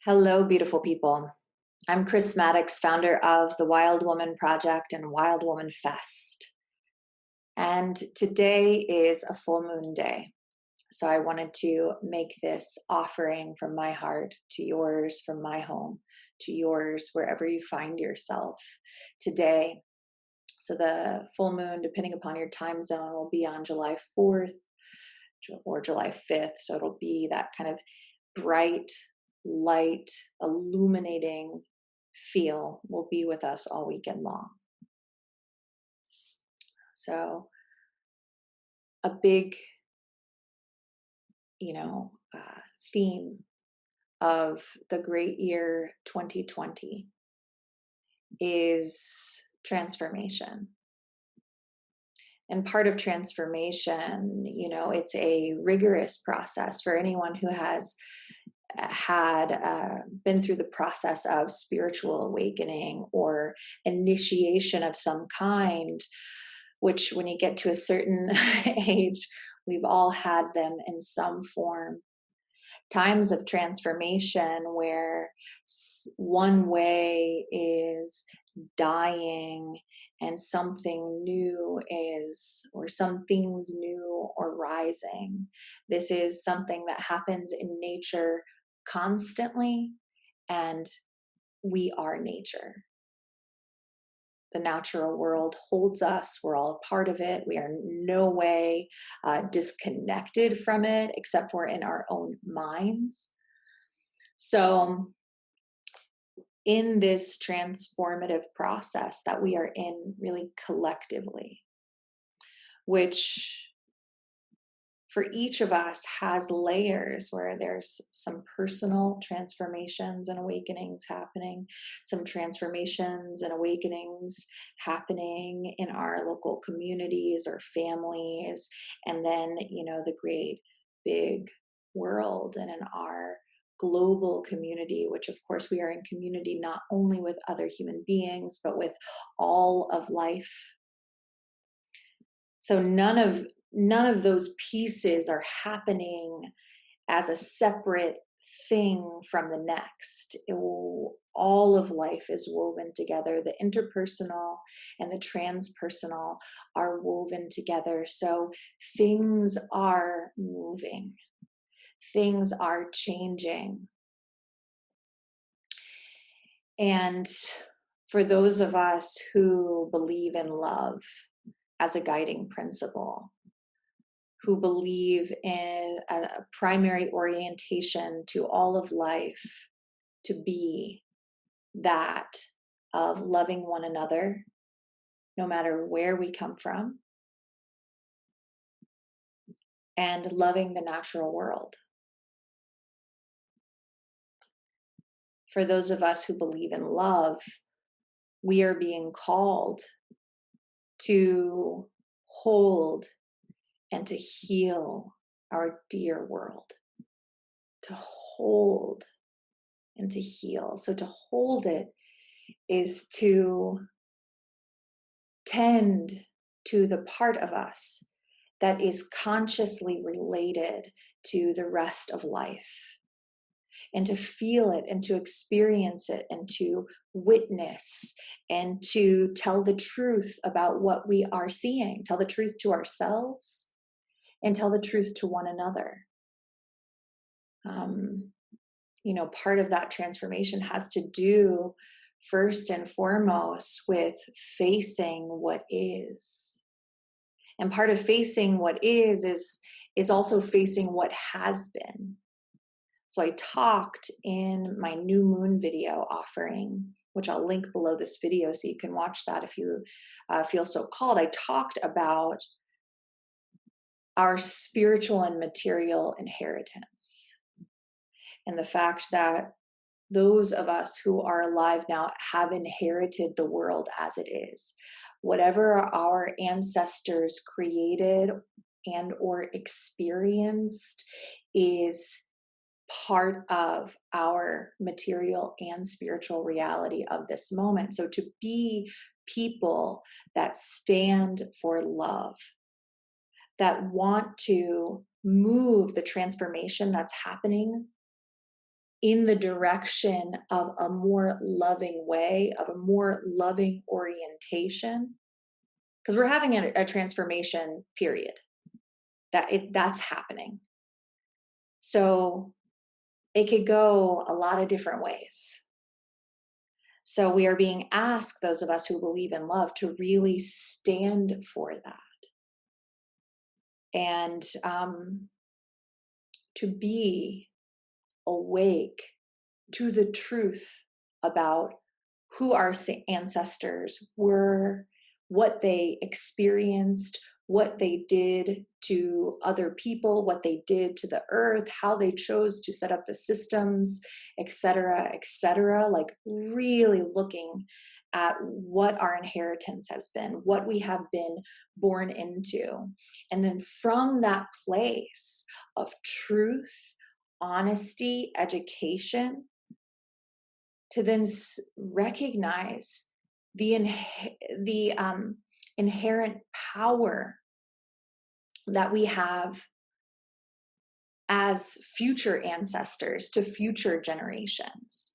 Hello, beautiful people. I'm Chris Maddox, founder of the Wild Woman Project and Wild Woman Fest. And today is a full moon day. So I wanted to make this offering from my heart to yours, from my home to yours, wherever you find yourself today. So the full moon, depending upon your time zone, will be on July 4th or July 5th. So it'll be that kind of bright, light, illuminating feel will be with us all weekend long. So a big, you know, theme of the great year 2020 is transformation. And part of transformation, it's a rigorous process for anyone who has had been through the process of spiritual awakening or initiation of some kind, which when you get to a certain age, we've all had them in some form. Times of transformation where one way is dying and something new is, or some things new or rising. This is something that happens in nature constantly, and we are nature. The natural world holds us. We're all a part of it. We are no way disconnected from it, except for in our own minds. So, in this transformative process that we are in, really collectively, which for each of us has layers where there's some personal transformations and awakenings happening, some transformations and awakenings happening in our local communities or families, and then, the great big world and in our global community, which of course we are in community not only with other human beings, but with all of life. So none of those pieces are happening as a separate thing from the next. All of life is woven together. The interpersonal and the transpersonal are woven together. So things are moving, things are changing. And for those of us who believe in love as a guiding principle, who believe in a primary orientation to all of life to be that of loving one another, no matter where we come from, and loving the natural world. For those of us who believe in love, we are being called to hold and to heal our dear world, to hold and to heal. So to hold it is to tend to the part of us that is consciously related to the rest of life, and to feel it and to experience it and to witness and to tell the truth about what we are seeing, tell the truth to ourselves and tell the truth to one another. Part of that transformation has to do first and foremost with facing what is. And part of facing what is also facing what has been. So I talked in my new moon video offering, which I'll link below this video so you can watch that if you feel so called. I talked about our spiritual and material inheritance and the fact that those of us who are alive now have inherited the world as it is. Whatever our ancestors created and or experienced is part of our material and spiritual reality of this moment. So to be people that stand for love, that want to move the transformation that's happening in the direction of a more loving way, of a more loving orientation, because we're having a transformation period that's happening. So it could go a lot of different ways. So we are being asked, those of us who believe in love, to really stand for that and to be awake to the truth about who our ancestors were, what they experienced, what they did to other people, what they did to the earth, how they chose to set up the systems, etc., etc. Like really looking at what our inheritance has been, what we have been born into. And then from that place of truth, honesty, education, to then recognize the inherent power that we have as future ancestors to future generations.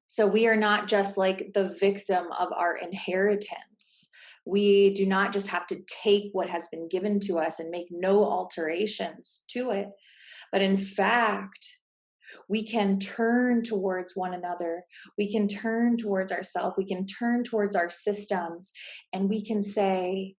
So we are not just like the victim of our inheritance. We do not just have to take what has been given to us and make no alterations to it, but in fact, we can turn towards one another. We can turn towards ourselves. We can turn towards our systems, and we can say,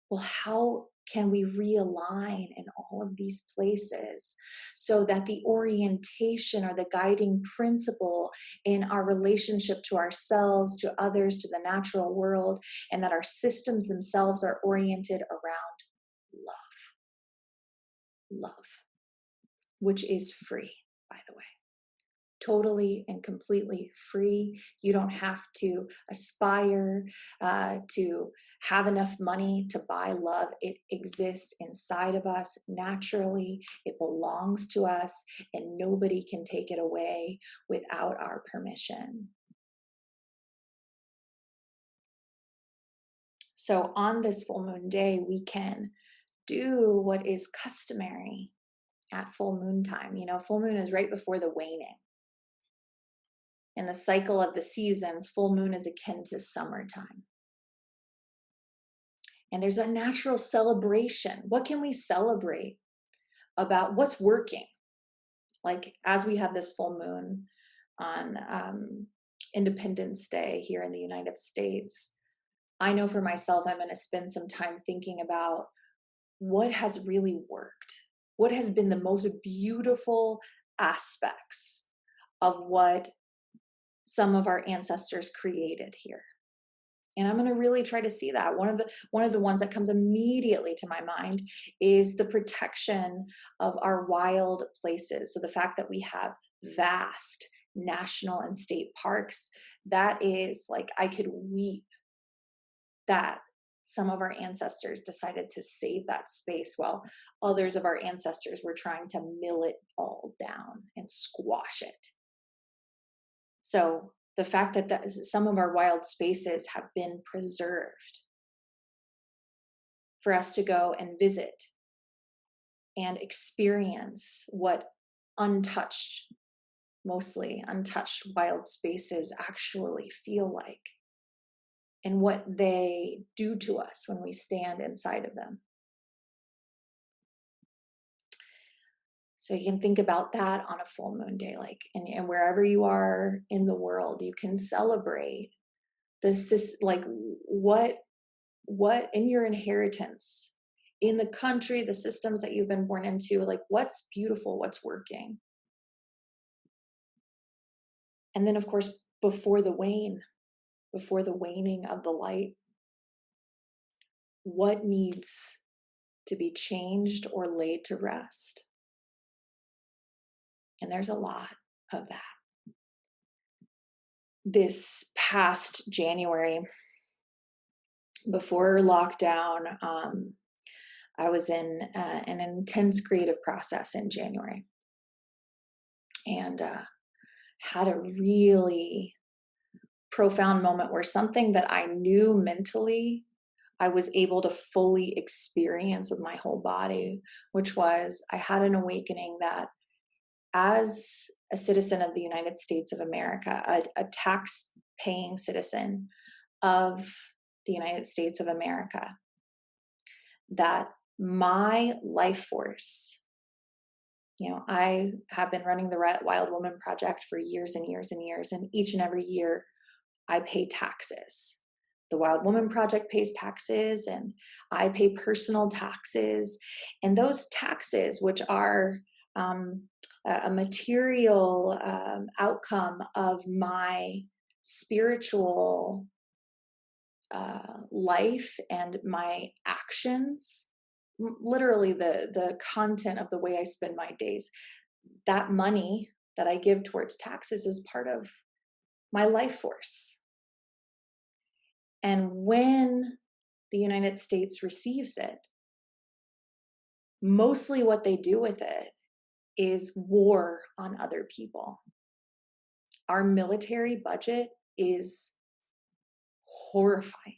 well, how can we realign in all of these places so that the orientation or the guiding principle in our relationship to ourselves, to others, to the natural world, and that our systems themselves are oriented around love, which is free, by the way. Totally and completely free. You don't have to aspire to have enough money to buy love. It exists inside of us naturally. It belongs to us, and nobody can take it away without our permission. So on this full moon day, we can do what is customary at full moon time. You know, full moon is right before the waning. In the cycle of the seasons, full moon is akin to summertime. And there's a natural celebration. What can we celebrate about what's working? Like as we have this full moon on Independence Day here in the United States, I know for myself, I'm going to spend some time thinking about what has really worked. What has been the most beautiful aspects of what some of our ancestors created here. And I'm going to really try to see that. One of the ones that comes immediately to my mind is the protection of our wild places. So the fact that we have vast national and state parks, that is like, I could weep that some of our ancestors decided to save that space while others of our ancestors were trying to mill it all down and squash it. So the fact that some of our wild spaces have been preserved for us to go and visit and experience what untouched, mostly untouched wild spaces actually feel like and what they do to us when we stand inside of them. So you can think about that on a full moon day, like, and wherever you are in the world, you can celebrate this, like what in your inheritance, in the country, the systems that you've been born into, like what's beautiful, what's working. And then of course, before the waning of the light, what needs to be changed or laid to rest? And there's a lot of that. This past January, before lockdown, I was in an intense creative process in January and had a really profound moment where something that I knew mentally I was able to fully experience with my whole body, which was I had an awakening that as a citizen of the United States of America, a tax paying citizen of the United States of America, that my life force, I have been running the Wild Woman Project for years and years and years, and each and every year I pay taxes. The Wild Woman Project pays taxes, and I pay personal taxes. And those taxes, which are a material outcome of my spiritual life and my actions, literally the content of the way I spend my days, that money that I give towards taxes is part of my life force. And when the United States receives it, mostly what they do with it is war on other people. Our military budget is horrifying.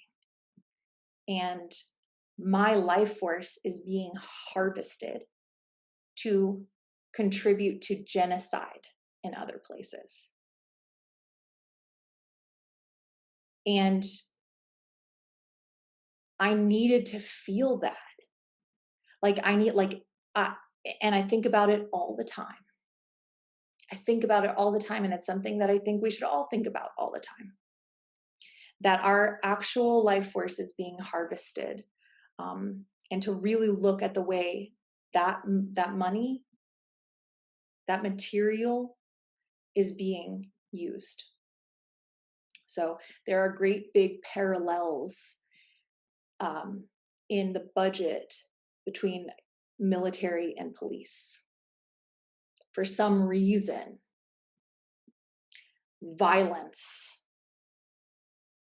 And my life force is being harvested to contribute to genocide in other places. And I needed to feel that. And I think about it all the time. I think about it all the time, and it's something that I think we should all think about all the time. That our actual life force is being harvested, and to really look at the way that money, that material is being used. So there are great big parallels in the budget between military and police. For some reason, violence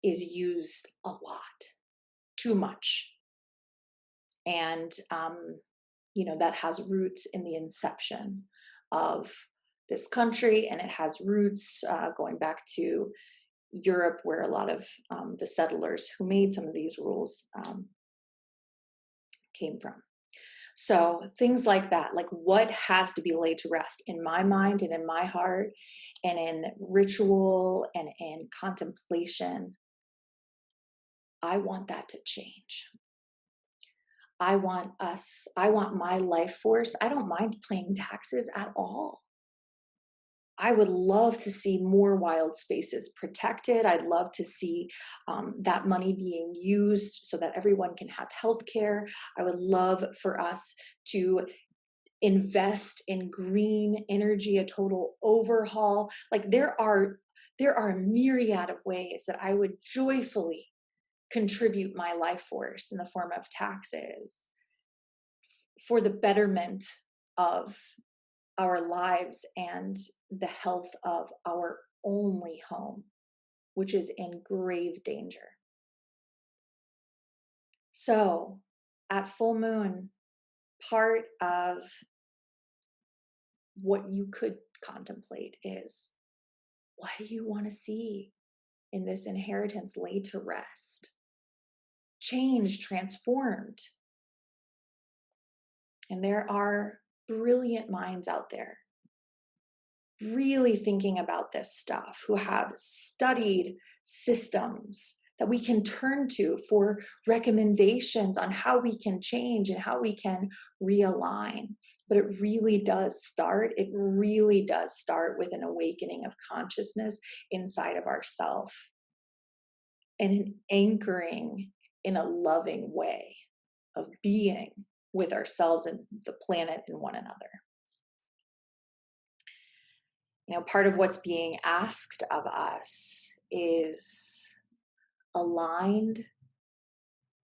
is used a lot, too much. And, that has roots in the inception of this country, and it has roots going back to Europe, where a lot of the settlers who made some of these rules came from. So things like that, like what has to be laid to rest in my mind and in my heart and in ritual and in contemplation, I want that to change. I want my life force. I don't mind paying taxes at all. I would love to see more wild spaces protected. I'd love to see that money being used so that everyone can have health care. I would love for us to invest in green energy, a total overhaul. Like there are a myriad of ways that I would joyfully contribute my life force in the form of taxes for the betterment of our lives and the health of our only home, which is in grave danger. So at full moon, part of what you could contemplate is, what do you want to see in this inheritance laid to rest? Changed, transformed. And there are brilliant minds out there really thinking about this stuff, who have studied systems that we can turn to for recommendations on how we can change and how we can realign. But it really does start with an awakening of consciousness inside of ourselves and an anchoring in a loving way of being with ourselves and the planet and one another. Part of what's being asked of us is aligned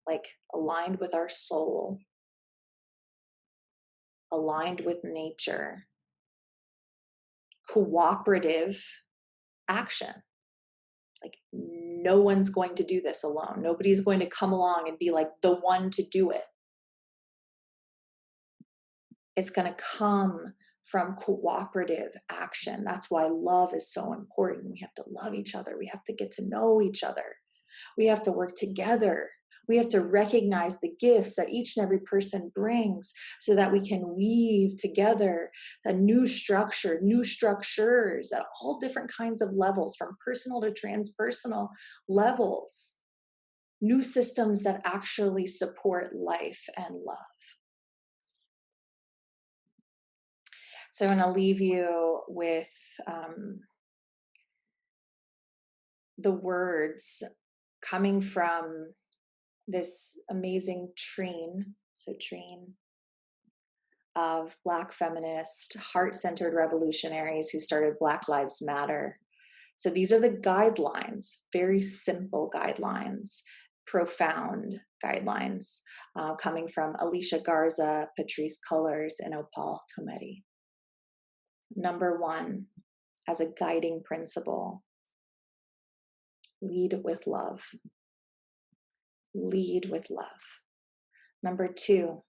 with our soul, aligned with nature, cooperative action. Like no one's going to do this alone. Nobody's going to come along and be like the one to do it. It's going to come from cooperative action. That's why love is so important. We have to love each other. We have to get to know each other. We have to work together. We have to recognize the gifts that each and every person brings so that we can weave together a new structure, new structures at all different kinds of levels, from personal to transpersonal levels, new systems that actually support life and love. So I'm going to leave you with the words coming from this amazing treen of Black feminist, heart-centered revolutionaries who started Black Lives Matter. So these are the guidelines, very simple guidelines, profound guidelines, coming from Alicia Garza, Patrice Cullors, and Opal Tometi. Number one, as a guiding principle, lead with love. Lead with love. Number two,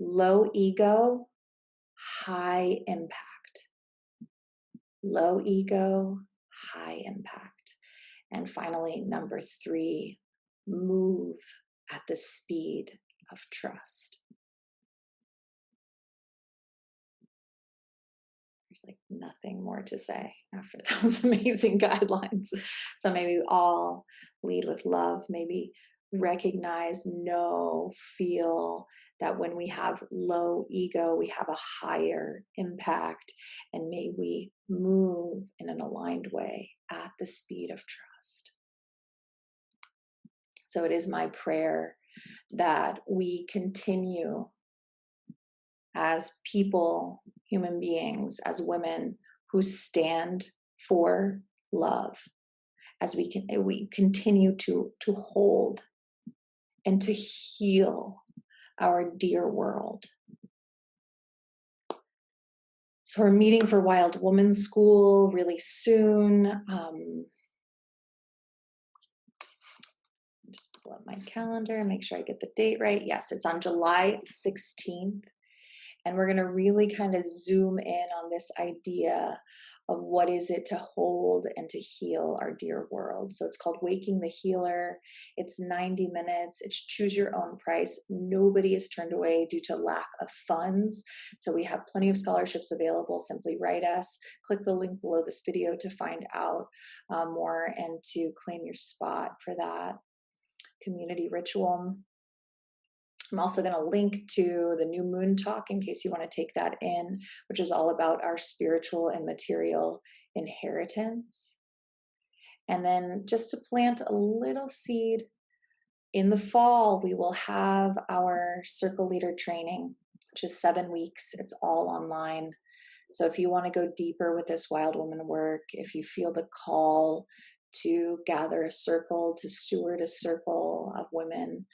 low ego, high impact. Low ego, high impact. And finally, number three, move at the speed of trust. There's like nothing more to say after those amazing guidelines. So maybe we all lead with love, maybe recognize, know, feel that when we have low ego, we have a higher impact, and may we move in an aligned way at the speed of trust. So it is my prayer that we continue as people, human beings, as women who stand for love, as we continue to hold and to heal our dear world. So we're meeting for Wild Woman School really soon. Just pull up my calendar and make sure I get the date right. Yes, it's on July 16th. And we're going to really kind of zoom in on this idea of what is it to hold and to heal our dear world. So it's called Waking the Healer. It's 90 minutes. It's choose your own price. Nobody is turned away due to lack of funds. So we have plenty of scholarships available. Simply write us. Click the link below this video to find out more and to claim your spot for that community ritual. I'm also going to link to the New Moon Talk in case you want to take that in, which is all about our spiritual and material inheritance. And then just to plant a little seed, in the fall, we will have our Circle Leader training, which is 7 weeks. It's all online. So if you want to go deeper with this Wild Woman work, if you feel the call to gather a circle, to steward a circle of women,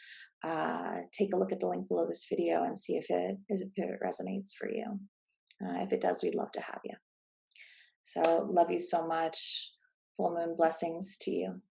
take a look at the link below this video and see if it resonates for you. If it does, we'd love to have you. So love you so much. Full moon blessings to you.